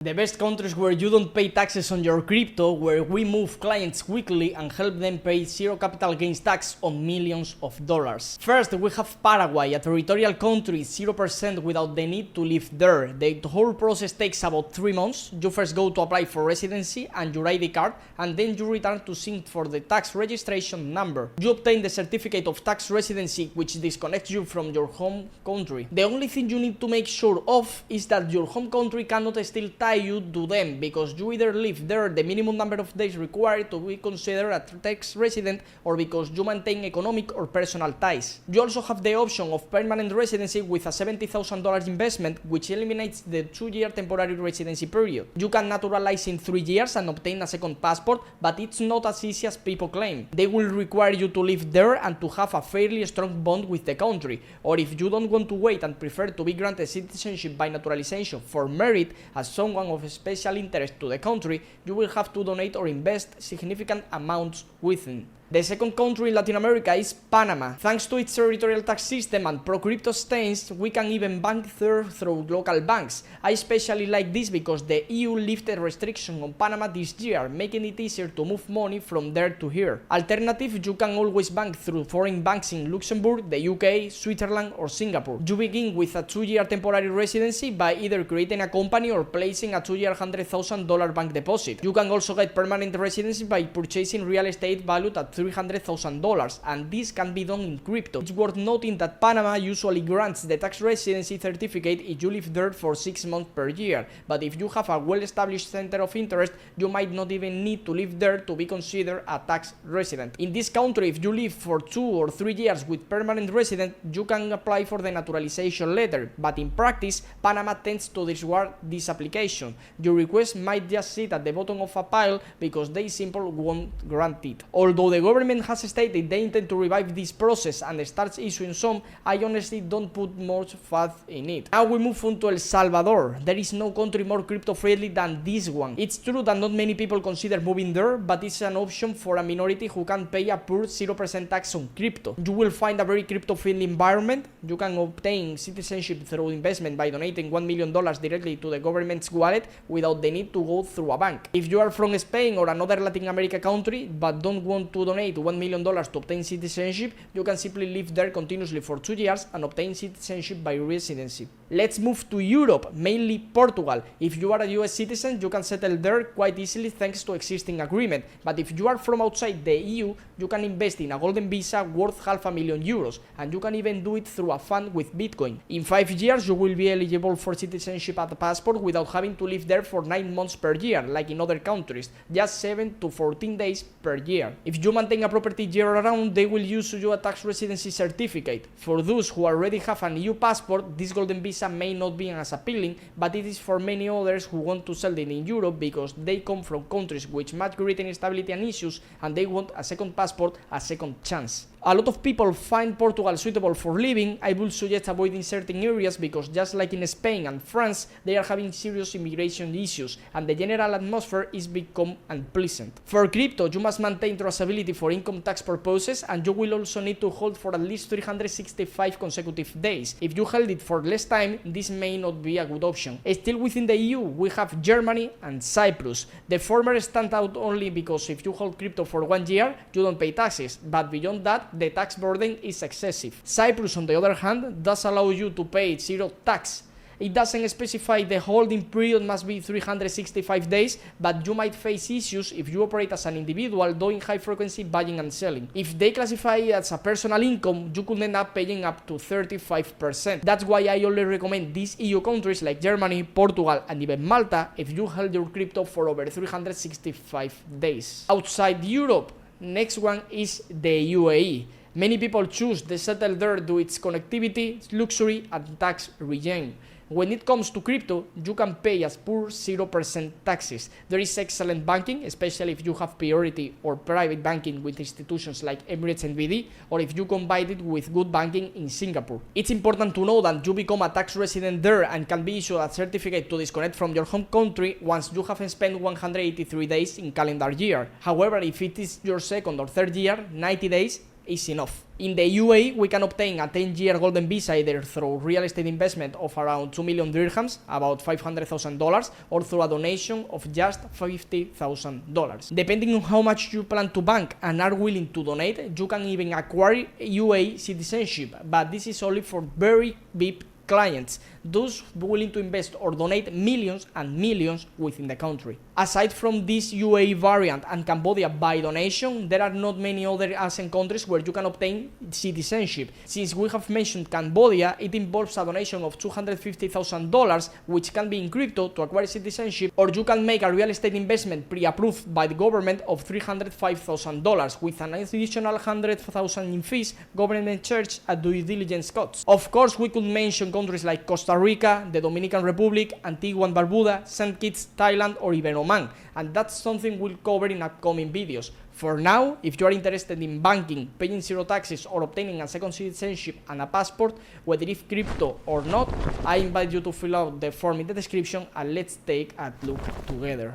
The best countries where you don't pay taxes on your crypto, where we move clients quickly and help them pay zero capital gains tax on millions of dollars. First, we have Paraguay, a territorial country, 0% without the need to live there. The whole process takes about 3 months. You first go to apply for residency and your ID card, and then you return to sync for the tax registration number. You obtain the certificate of tax residency, which disconnects you from your home country. The only thing you need to make sure of is that your home country cannot still tie you to them, because you either live there the minimum number of days required to be considered a tax resident, or because you maintain economic or personal ties. You also have the option of permanent residency with a $70,000 investment, which eliminates the 2-year temporary residency period. You can naturalize in 3 years and obtain a second passport, but it's not as easy as people claim. They will require you to live there and to have a fairly strong bond with the country, or if you don't want to wait and prefer to be granted citizenship by naturalization for merit as someone of special interest to the country, you will have to donate or invest significant amounts within. The second country in Latin America is Panama. Thanks to its territorial tax system and pro-crypto stance, we can even bank there through local banks. I especially like this because the EU lifted restrictions on Panama this year, making it easier to move money from there to here. Alternative, you can always bank through foreign banks in Luxembourg, the UK, Switzerland or Singapore. You begin with a 2-year temporary residency by either creating a company or placing a 2-year $100,000 bank deposit. You can also get permanent residency by purchasing real estate valued at $300,000, and this can be done in crypto. It's worth noting that Panama usually grants the tax residency certificate if you live there for 6 months per year, but if you have a well-established center of interest, you might not even need to live there to be considered a tax resident. In this country, if you live for 2 or 3 years with permanent resident, you can apply for the naturalization letter, but in practice, Panama tends to disregard this application. Your request might just sit at the bottom of a pile because they simply won't grant it. Although the government has stated they intend to revive this process and starts issuing some, I honestly don't put much faith in it. Now we move on to El Salvador. There is no country more crypto-friendly than this one. It's true that not many people consider moving there, but it's an option for a minority who can pay a poor 0% tax on crypto. You will find a very crypto-friendly environment. You can obtain citizenship through investment by donating $1 million directly to the government's wallet without the need to go through a bank. If you are from Spain or another Latin America country but don't want to donate $1 million to obtain citizenship, you can simply live there continuously for 2 years and obtain citizenship by residency. Let's move to Europe, mainly Portugal. If you are a US citizen, you can settle there quite easily thanks to existing agreement, but if you are from outside the EU, you can invest in a golden visa worth €500,000, and you can even do it through a fund with Bitcoin. In 5 years, you will be eligible for citizenship at the passport without having to live there for 9 months per year, like in other countries, just 7 to 14 days per year. If you maintain a property year-round, they will issue you a tax residency certificate. For those who already have an EU passport, this golden visa may not be as appealing, but it is for many others who want to sell it in Europe because they come from countries with much greater instability and issues, and they want a second passport, a second chance. A lot of people find Portugal suitable for living. I would suggest avoiding certain areas because just like in Spain and France, they are having serious immigration issues and the general atmosphere is become unpleasant. For crypto, you must maintain traceability for income tax purposes, and you will also need to hold for at least 365 consecutive days. If you held it for less time, this may not be a good option. Still within the EU, we have Germany and Cyprus. The former stand out only because if you hold crypto for 1 year, you don't pay taxes, but beyond that, the tax burden is excessive. Cyprus, on the other hand, does allow you to pay zero tax. It doesn't specify the holding period must be 365 days, but you might face issues if you operate as an individual doing high-frequency buying and selling. If they classify it as a personal income, you could end up paying up to 35%. That's why I only recommend these EU countries like Germany, Portugal, and even Malta if you held your crypto for over 365 days. Outside Europe, next one is the UAE. Many people choose to settle there due to its connectivity, luxury, and tax regime. When it comes to crypto, you can pay as poor 0% taxes. There is excellent banking, especially if you have priority or private banking with institutions like Emirates NBD, or if you combine it with good banking in Singapore. It's important to know that you become a tax resident there and can be issued a certificate to disconnect from your home country once you have spent 183 days in calendar year. However, if it is your second or third year, 90 days is enough. In the UAE, we can obtain a 10-year golden visa either through real estate investment of around 2 million dirhams, about $500,000, or through a donation of just $50,000. Depending on how much you plan to bank and are willing to donate, you can even acquire UAE citizenship, but this is only for very VIP clients, those willing to invest or donate millions and millions within the country. Aside from this UAE variant and Cambodia by donation, there are not many other ASEAN countries where you can obtain citizenship. Since we have mentioned Cambodia, it involves a donation of $250,000, which can be in crypto to acquire citizenship, or you can make a real estate investment pre-approved by the government of $305,000 with an additional $100,000 in fees, government charge, and due diligence costs. Of course, we could mention countries like Costa Rica, the Dominican Republic, Antigua and Barbuda, St. Kitts, Thailand, or even Oman, and that's something we'll cover in upcoming videos. For now, if you are interested in banking, paying zero taxes, or obtaining a second citizenship and a passport, whether it's crypto or not, I invite you to fill out the form in the description and let's take a look together.